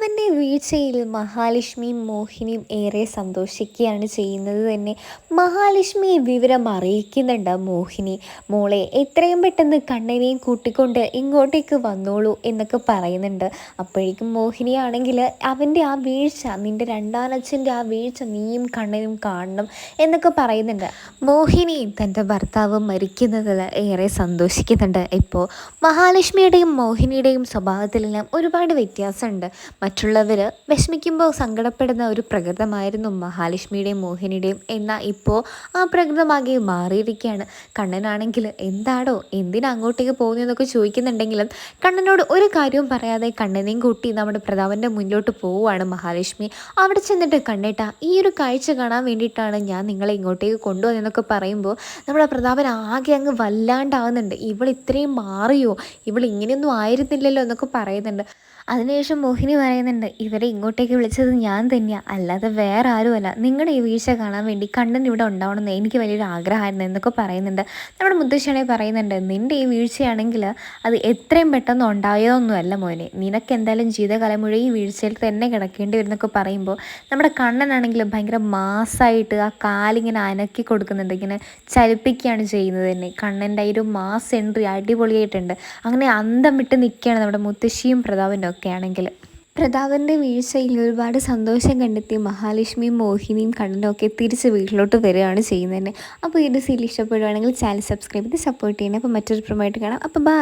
പ്രതാപൻ്റെ വീഴ്ചയിൽ മഹാലക്ഷ്മിയും മോഹിനിയും ഏറെ സന്തോഷിക്കുകയാണ് ചെയ്യുന്നത് തന്നെ. മഹാലക്ഷ്മിയെ വിവരം അറിയിക്കുന്നുണ്ട് മോഹിനി. മോളെ എത്രയും പെട്ടെന്ന് കണ്ണനെയും കൂട്ടിക്കൊണ്ട് ഇങ്ങോട്ടേക്ക് വന്നോളൂ എന്നൊക്കെ പറയുന്നുണ്ട്. അപ്പോഴേക്കും മോഹിനിയാണെങ്കിൽ അവൻ്റെ ആ വീഴ്ച, നിൻ്റെ രണ്ടാനച്ഛൻ്റെ ആ വീഴ്ച നീയും കണ്ണനും കാണണം എന്നൊക്കെ പറയുന്നുണ്ട്. മോഹിനി തൻ്റെ ഭർത്താവ് മരിക്കുന്നതിൽ ഏറെ സന്തോഷിക്കുന്നുണ്ട്. ഇപ്പോൾ മഹാലക്ഷ്മിയുടെയും മോഹിനിയുടെയും സ്വഭാവത്തിലെല്ലാം ഒരുപാട് വ്യത്യാസമുണ്ട്. മറ്റുള്ളവർ വിഷമിക്കുമ്പോൾ സങ്കടപ്പെടുന്ന ഒരു പ്രകൃതമായിരുന്നു മഹാലക്ഷ്മിയുടെയും മോഹിനിയുടെയും. എന്നാൽ ഇപ്പോൾ ആ പ്രകൃതമാകെ മാറിയിരിക്കുകയാണ്. കണ്ണനാണെങ്കിൽ എന്താടോ, എന്തിനാ അങ്ങോട്ടേക്ക് പോകുന്നതെന്നൊക്കെ ചോദിക്കുന്നുണ്ടെങ്കിലും കണ്ണനോട് ഒരു കാര്യവും പറയാതെ കണ്ണനെയും കൂട്ടി നമ്മുടെ പ്രതാപൻ്റെ മുന്നിലോട്ട് പോവുകയാണ് മഹാലക്ഷ്മി. അവിടെ ചെന്നിട്ട് കണ്ണേട്ടാ, ഈ ഒരു കാഴ്ച കാണാൻ വേണ്ടിയിട്ടാണ് ഞാൻ നിങ്ങളെ ഇങ്ങോട്ടേക്ക് കൊണ്ടുവന്നതെന്നൊക്കെ പറയുമ്പോൾ നമ്മുടെ പ്രതാപൻ ആകെ അങ്ങ് വല്ലാണ്ടാവുന്നുണ്ട്. ഇവൾ ഇത്രയും മാറിയോ, ഇവൾ ഇങ്ങനെയൊന്നും ആയിരുന്നില്ലല്ലോ എന്നൊക്കെ പറയുന്നുണ്ട്. അതിനുശേഷം മോഹിനി പറയുന്നുണ്ട്, ഇവരെ ഇങ്ങോട്ടേക്ക് വിളിച്ചത് ഞാൻ തന്നെയാണ്, അല്ലാതെ വേറെ ആരുമല്ല. നിങ്ങളുടെ ഈ വീഴ്ച കാണാൻ വേണ്ടി കണ്ണൻ ഇവിടെ ഉണ്ടാവണമെന്ന് എനിക്ക് വലിയൊരു ആഗ്രഹമായിരുന്നു എന്നൊക്കെ പറയുന്നുണ്ട്. നമ്മുടെ മുത്തശ്ശനെ പറയുന്നുണ്ട്, നിൻ്റെ ഈ വീഴ്ചയാണെങ്കിൽ അത് എത്രയും പെട്ടെന്ന് ഉണ്ടായതൊന്നുമല്ല മോനെ, നിനക്ക് എന്തായാലും ജീവിതകാലം മുഴുവൻ ഈ വീഴ്ചയിൽ തന്നെ കിടക്കേണ്ടി വരുന്നൊക്കെ പറയുമ്പോൾ നമ്മുടെ കണ്ണനാണെങ്കിൽ ഭയങ്കര മാസ്സായിട്ട് ആ കാലിങ്ങനെ അനക്കി കൊടുക്കുന്നുണ്ട്, ഇങ്ങനെ ചലിപ്പിക്കുകയാണ് ചെയ്യുന്നത് തന്നെ. കണ്ണൻ്റെ ഈ ഒരു മാസ് എൻട്രി അടിപൊളിയായിട്ടുണ്ട്. അങ്ങനെ അന്തം വിട്ട് നിൽക്കുകയാണ് നമ്മുടെ മുത്തശ്ശിയും പ്രതാപനും ഒക്കെ ആണെങ്കിൽ. പ്രതാപൻ്റെ വീഴ്ചയിൽ ഒരുപാട് സന്തോഷം കണ്ടെത്തി മഹാലക്ഷ്മിയും മോഹിനിയും കണ്ണനും ഒക്കെ തിരിച്ച് വീട്ടിലോട്ട് വരികയാണ് ചെയ്യുന്നത് തന്നെ. അപ്പോൾ ഈ ഒരു സീരിയൽ ഇഷ്ടപ്പെടുകയാണെങ്കിൽ ചാനൽ സബ്സ്ക്രൈബ് ചെയ്ത് സപ്പോർട്ട് ചെയ്യണം. അപ്പോൾ മറ്റൊരു പ്രൊമോയിട്ട് കാണാം. അപ്പോൾ ബൈ.